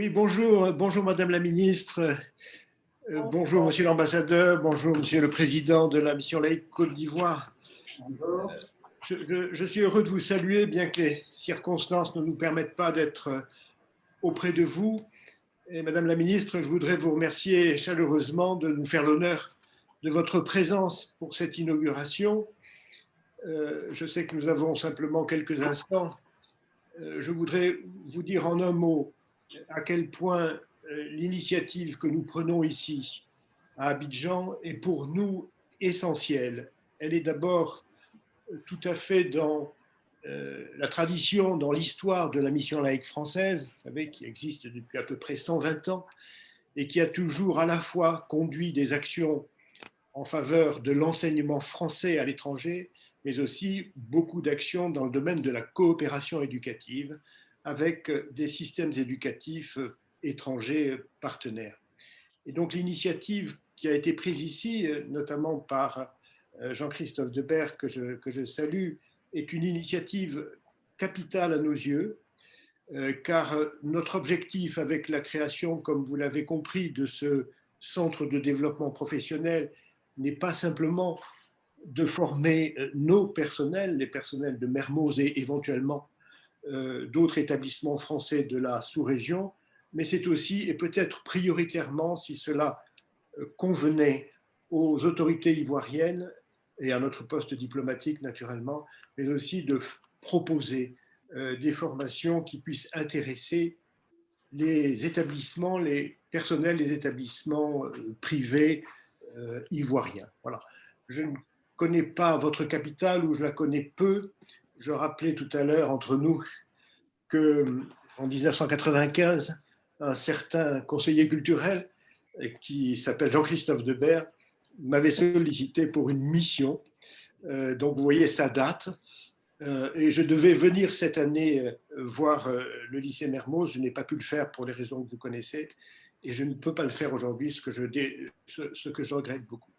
Oui, bonjour, bonjour Madame la Ministre, bonjour Monsieur l'Ambassadeur, bonjour Monsieur le Président de la Mission laïque Côte d'Ivoire. Je suis heureux de vous saluer, bien que les circonstances ne nous permettent pas d'être auprès de vous. Et Madame la Ministre, je voudrais vous remercier chaleureusement de nous faire l'honneur de votre présence pour cette inauguration. Je sais que nous avons simplement quelques instants. Je voudrais vous dire en un mot à quel point l'initiative que nous prenons ici à Abidjan est pour nous essentielle. Elle est d'abord tout à fait dans la tradition, dans l'histoire de la mission laïque française, vous savez, qui existe depuis à peu près 120 ans et qui a toujours à la fois conduit des actions en faveur de l'enseignement français à l'étranger, mais aussi beaucoup d'actions dans le domaine de la coopération éducative avec des systèmes éducatifs étrangers partenaires. Et donc l'initiative qui a été prise ici, notamment par Jean-Christophe Debert, que je salue, est une initiative capitale à nos yeux, car notre objectif avec la création, comme vous l'avez compris, de ce centre de développement professionnel n'est pas simplement de former nos personnels, les personnels de Mermoz et éventuellement d'autres établissements français de la sous-région, mais c'est aussi, et peut-être prioritairement, si cela convenait aux autorités ivoiriennes et à notre poste diplomatique naturellement, mais aussi de proposer des formations qui puissent intéresser les établissements, les personnels des établissements privés ivoiriens. Voilà. Je ne connais pas votre capitale ou je la connais peu. Je rappelais tout à l'heure entre nous qu'en 1995, un certain conseiller culturel qui s'appelle Jean-Christophe Debert m'avait sollicité pour une mission. Donc vous voyez, ça date. Et je devais venir cette année voir le lycée Mermoz. Je n'ai pas pu le faire pour les raisons que vous connaissez. Et je ne peux pas le faire aujourd'hui, ce que je regrette beaucoup.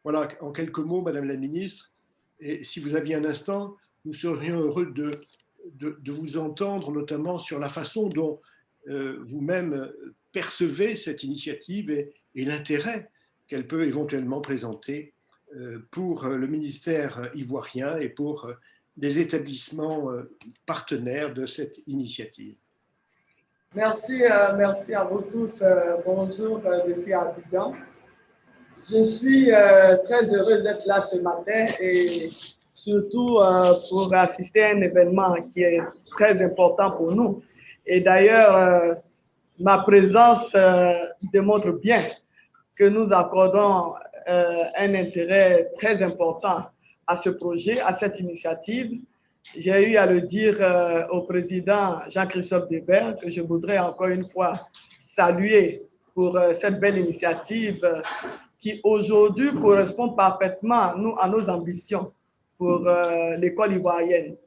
Voilà, en quelques mots, Madame la Ministre, et si vous aviez un instant, nous serions heureux de vous entendre, notamment sur la façon dont vous-même percevez cette initiative et l'intérêt qu'elle peut éventuellement présenter pour le ministère ivoirien et pour les établissements partenaires de cette initiative. Merci, merci à vous tous. Bonjour depuis Abidjan. Je suis très heureuse d'être là ce matin et surtout pour assister à un événement qui est très important pour nous. Et d'ailleurs, ma présence démontre bien que nous accordons un intérêt très important à ce projet, à cette initiative. J'ai eu à le dire au président Jean-Christophe Debert que je voudrais encore une fois saluer pour cette belle initiative qui aujourd'hui correspond parfaitement à nos ambitions pour l'école ivoirienne.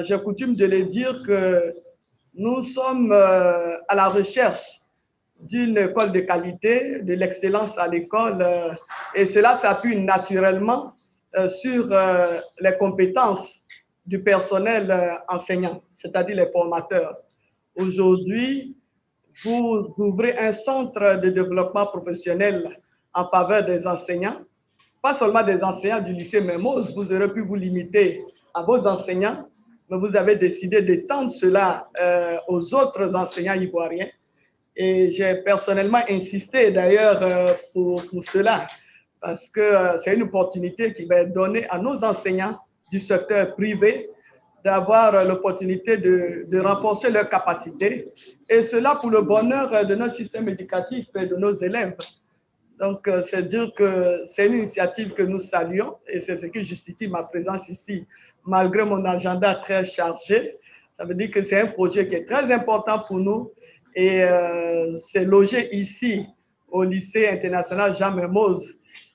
J'ai coutume de le dire que nous sommes à la recherche d'une école de qualité, de l'excellence à l'école, et cela s'appuie naturellement sur les compétences du personnel enseignant, c'est-à-dire les formateurs. Aujourd'hui, vous ouvrez un centre de développement professionnel en faveur des enseignants, pas seulement des enseignants du lycée Mermoz, vous aurez pu vous limiter à vos enseignants, mais vous avez décidé d'étendre cela aux autres enseignants ivoiriens. Et j'ai personnellement insisté d'ailleurs pour cela, parce que c'est une opportunité qui va être donnée à nos enseignants du secteur privé d'avoir l'opportunité de renforcer leurs capacités, et cela pour le bonheur de notre système éducatif et de nos élèves. Donc, c'est dire que c'est une initiative que nous saluons et c'est ce qui justifie ma présence ici, malgré mon agenda très chargé. Ça veut dire que c'est un projet qui est très important pour nous et c'est logé ici au lycée international Jean Mermoz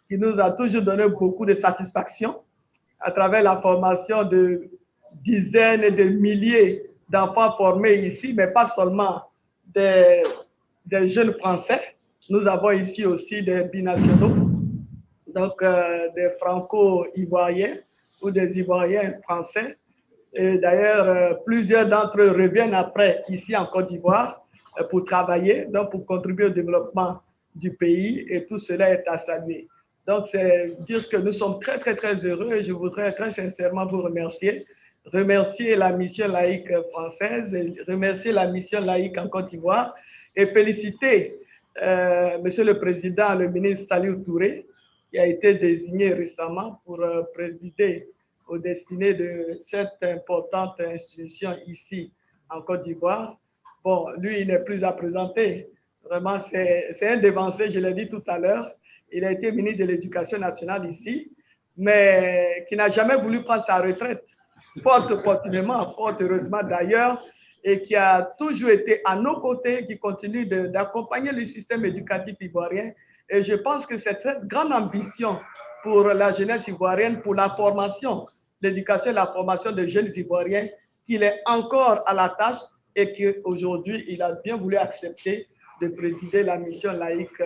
qui nous a toujours donné beaucoup de satisfaction à travers la formation de dizaines et de milliers d'enfants formés ici, mais pas seulement des jeunes Français. Nous avons ici aussi des binationaux, donc des franco-ivoiriens ou des ivoiriens français. Et d'ailleurs, plusieurs d'entre eux reviennent après ici en Côte d'Ivoire pour travailler, donc pour contribuer au développement du pays, et tout cela est à saluer. Donc, c'est dire que nous sommes très, très, très heureux et je voudrais très sincèrement vous remercier. Remercier la mission laïque française, et remercier la mission laïque en Côte d'Ivoire et féliciter Monsieur le Président, le ministre Saliou Touré, qui a été désigné récemment pour présider aux destinées de cette importante institution ici en Côte d'Ivoire. Bon, lui, il n'est plus à présenter. Vraiment, c'est un dévancé, je l'ai dit tout à l'heure. Il a été ministre de l'Éducation nationale ici, mais qui n'a jamais voulu prendre sa retraite, fort opportunément, fort heureusement d'ailleurs, et qui a toujours été à nos côtés, qui continue d'accompagner le système éducatif ivoirien. Et je pense que c'est cette grande ambition pour la jeunesse ivoirienne, pour la formation, l'éducation et la formation des jeunes Ivoiriens, qu'il est encore à la tâche et qu'aujourd'hui, il a bien voulu accepter de présider la mission laïque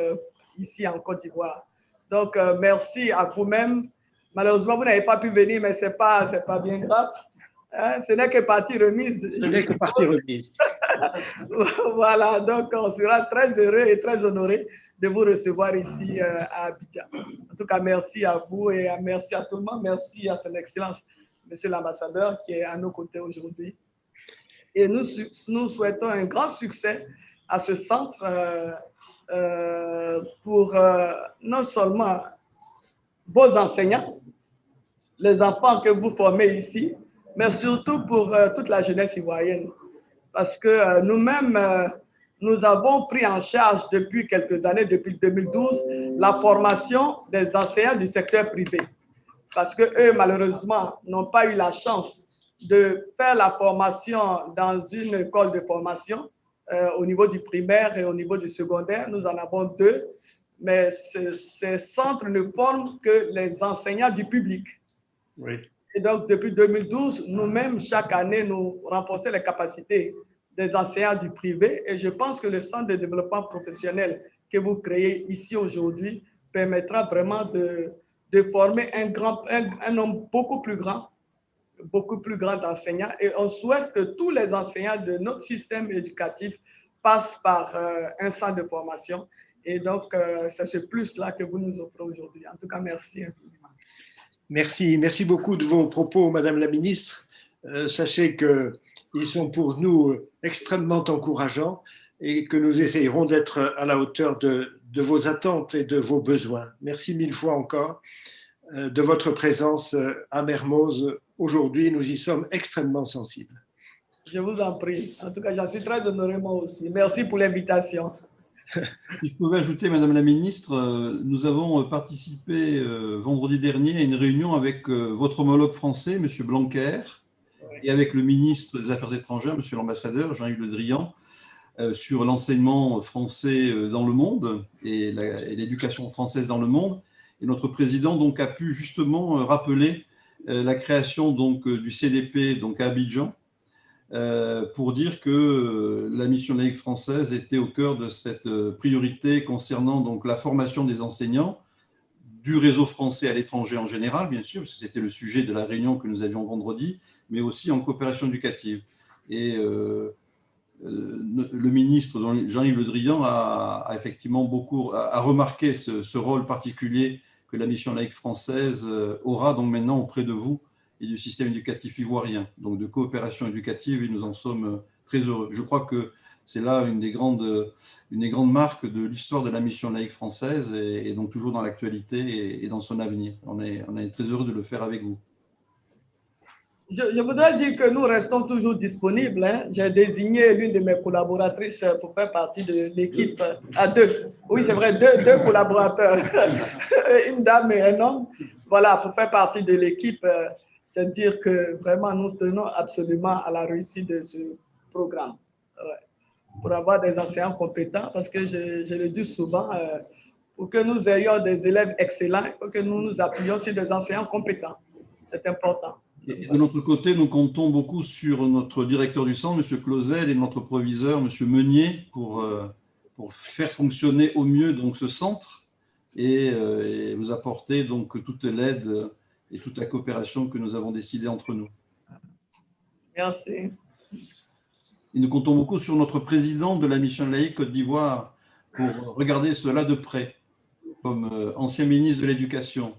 ici en Côte d'Ivoire. Donc, merci à vous-même. Malheureusement, vous n'avez pas pu venir, mais ce n'est pas bien grave. Hein, ce n'est que partie remise. Ce n'est que partie remise. Voilà, donc on sera très heureux et très honoré de vous recevoir ici à Abidjan. En tout cas, merci à vous et merci à tout le monde. Merci à son Excellence, Monsieur l'ambassadeur, qui est à nos côtés aujourd'hui. Et nous souhaitons un grand succès à ce centre pour non seulement vos enseignants, les enfants que vous formez ici, mais surtout pour toute la jeunesse ivoirienne. Parce que nous-mêmes, nous avons pris en charge depuis quelques années, depuis 2012, la formation des enseignants du secteur privé. Parce qu'eux, malheureusement, n'ont pas eu la chance de faire la formation dans une école de formation au niveau du primaire et au niveau du secondaire. Nous en avons deux, mais ces centres ne forment que les enseignants du public. Oui. Et donc, depuis 2012, nous-mêmes, chaque année, nous renforçons les capacités des enseignants du privé. Et je pense que le centre de développement professionnel que vous créez ici aujourd'hui permettra vraiment de former un nombre beaucoup plus grand d'enseignants. Et on souhaite que tous les enseignants de notre système éducatif passent par un centre de formation. Et donc, c'est ce plus-là que vous nous offrez aujourd'hui. En tout cas, merci infiniment. Merci beaucoup de vos propos, Madame la Ministre. Sachez qu'ils sont pour nous extrêmement encourageants et que nous essayerons d'être à la hauteur de vos attentes et de vos besoins. Merci mille fois encore de votre présence à Mermoz aujourd'hui. Nous y sommes extrêmement sensibles. Je vous en prie. En tout cas, j'en suis très honoré moi aussi. Merci pour l'invitation. Si je pouvais ajouter, Madame la Ministre, nous avons participé vendredi dernier à une réunion avec votre homologue français, M. Blanquer, et avec le ministre des Affaires étrangères, M. l'ambassadeur Jean-Yves Le Drian, sur l'enseignement français dans le monde et l'éducation française dans le monde. Et notre président donc, a pu justement rappeler la création donc, du CDP donc, à Abidjan, pour dire que la mission laïque française était au cœur de cette priorité concernant donc, la formation des enseignants du réseau français à l'étranger en général, bien sûr, parce que c'était le sujet de la réunion que nous avions vendredi, mais aussi en coopération éducative. Et le ministre Jean-Yves Le Drian a effectivement a remarqué ce rôle particulier que la mission laïque française aura donc maintenant auprès de vous et du système éducatif ivoirien, donc de coopération éducative, et nous en sommes très heureux. Je crois que c'est là une des grandes marques de l'histoire de la mission laïque française et donc toujours dans l'actualité et dans son avenir. On est très heureux de le faire avec vous. Je voudrais dire que nous restons toujours disponibles. Hein. J'ai désigné l'une de mes collaboratrices pour faire partie de l'équipe à deux. Oui, c'est vrai, deux collaborateurs, une dame et un homme. Voilà, pour faire partie de l'équipe. C'est dire que vraiment nous tenons absolument à la réussite de ce programme. Ouais. Pour avoir des enseignants compétents, parce que je le dis souvent, pour que nous ayons des élèves excellents, il faut que nous nous appuyions sur des enseignants compétents. C'est important. Et de notre côté, nous comptons beaucoup sur notre directeur du centre, M. Clausel, et notre proviseur, M. Meunier, pour faire fonctionner au mieux donc, ce centre et vous apporter donc, toute l'aide et toute la coopération que nous avons décidé entre nous. Merci. et nous comptons beaucoup sur notre président de la mission laïque Côte d'Ivoire pour regarder cela de près, comme ancien ministre de l'Éducation.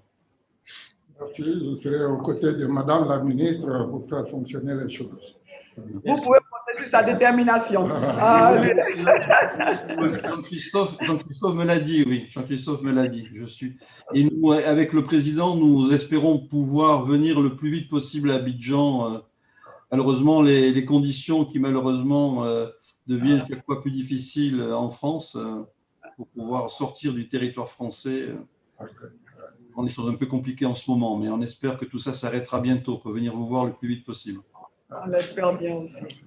Merci, je serai aux côtés de Madame la ministre pour faire fonctionner les choses. Vous pouvez protéger sa détermination. Jean-Christophe me l'a dit, oui. Jean-Christophe me l'a dit. Et nous, avec le président, nous espérons pouvoir venir le plus vite possible à Abidjan. Malheureusement, les conditions qui malheureusement deviennent chaque fois plus difficiles en France pour pouvoir sortir du territoire français. On a des choses un peu compliquées en ce moment, mais on espère que tout ça s'arrêtera bientôt pour venir vous voir le plus vite possible. On l'espère bien aussi.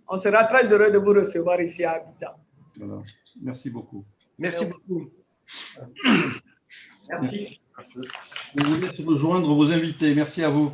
On sera très heureux de vous recevoir ici à Abidjan. Voilà. Merci beaucoup. Merci beaucoup. Merci. Je vous laisse rejoindre vos invités. Merci à vous.